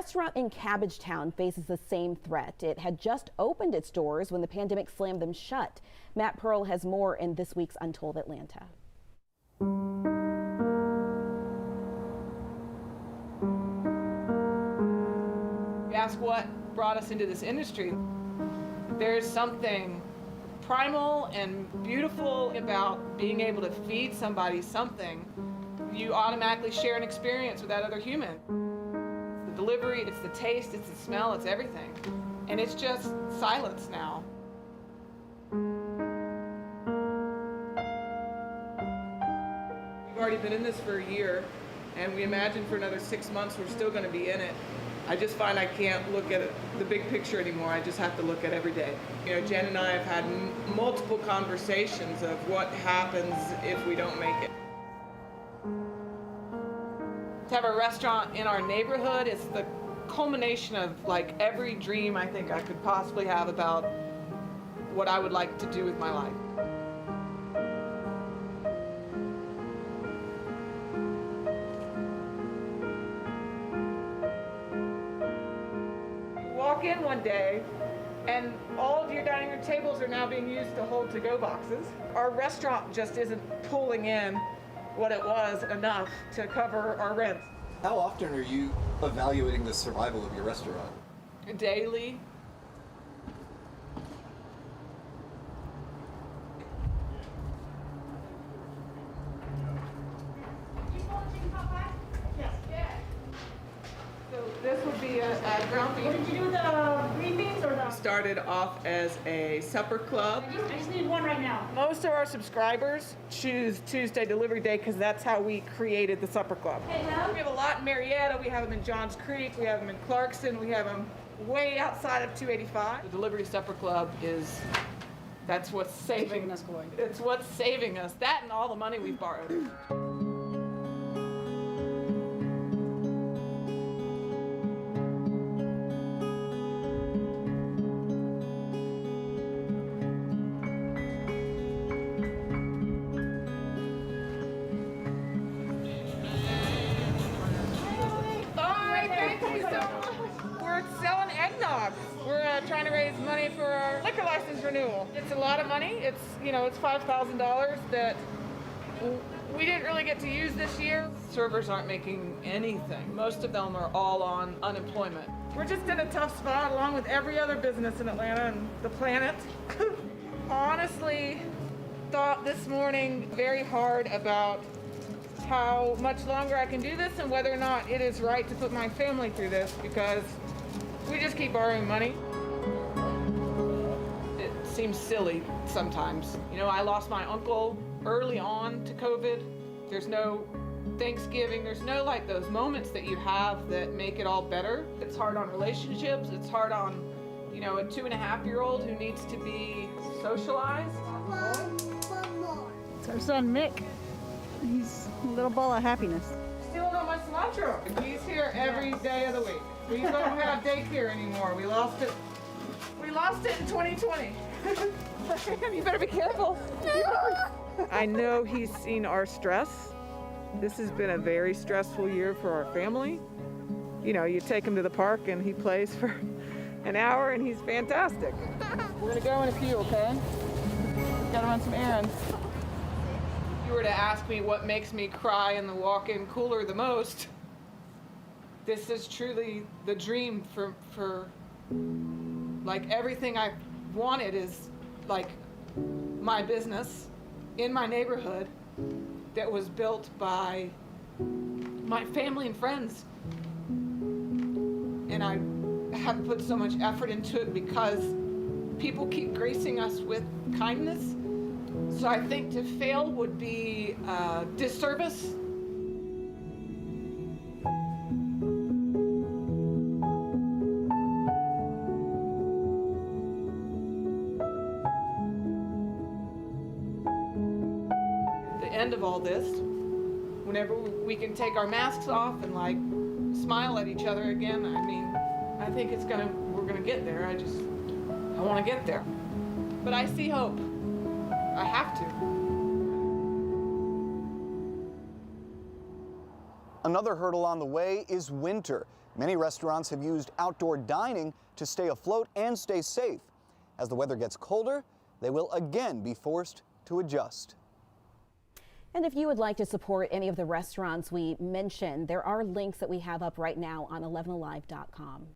restaurant in Cabbagetown faces the same threat. It had just opened its doors when the pandemic slammed them shut. Matt Pearl has more in this week's Untold Atlanta. You ask what brought us into this industry. There's something primal and beautiful about being able to feed somebody something. You automatically share an experience with that other human. The delivery, it's the taste, it's the smell, it's everything. And it's just silence now. We've already been in this for a year, and we imagine for another 6 months we're still going to be in it. I just find I can't look at the big picture anymore. I just have to look at every day. You know, Jen and I have had multiple conversations of what happens if we don't make it. To have a restaurant in our neighborhood is the culmination of like every dream I think I could possibly have about what I would like to do with my life. Walk in one day and all of your dining room tables are now being used to hold to-go boxes. Our restaurant just isn't pulling in what it was enough to cover our rent. How often are you evaluating the survival of your restaurant? Daily. So this would be a ground beef. What did you do with the green beans or the? Started off as a supper club. I just need one right now. Most of our subscribers choose Tuesday delivery day because that's how we created the supper club. Hey, Mel? We have a lot in Marietta, we have them in Johns Creek, we have them in Clarkson, we have them way outside of 285. The delivery supper club that's what's saving us. It's what's saving us. That and all the money we've borrowed. We're selling eggnog. We're trying to raise money for our liquor license renewal. It's a lot of money. It's $5,000 that we didn't really get to use this year. Servers aren't making anything. Most of them are all on unemployment. We're just in a tough spot along with every other business in Atlanta and the planet. Honestly, thought this morning very hard about how much longer I can do this and whether or not it is right to put my family through this because we just keep borrowing money. It seems silly sometimes. I lost my uncle early on to COVID. There's no Thanksgiving. There's no those moments that you have that make it all better. It's hard on relationships. It's hard on, a 2.5-year-old who needs to be socialized. It's our son, Mick. He's a little ball of happiness. Still on my cilantro. He's here every day of the week. We don't have daycare anymore. We lost it. We lost it in 2020. You better be careful. I know he's seen our stress. This has been a very stressful year for our family. You take him to the park and he plays for an hour and he's fantastic. We're gonna go in a few, okay? Gotta run some errands. If you were to ask me what makes me cry in the walk-in cooler the most, this is truly the dream for everything I've wanted is my business in my neighborhood that was built by my family and friends. And I have put so much effort into it because people keep gracing us with kindness. So I think to fail would be a disservice. At the end of all this, whenever we can take our masks off and smile at each other again, I think we're gonna get there. I want to get there. But I see hope. I have to. Another hurdle on the way is winter. Many restaurants have used outdoor dining to stay afloat and stay safe. As the weather gets colder, they will again be forced to adjust. And if you would like to support any of the restaurants we mentioned, there are links that we have up right now on 11alive.com.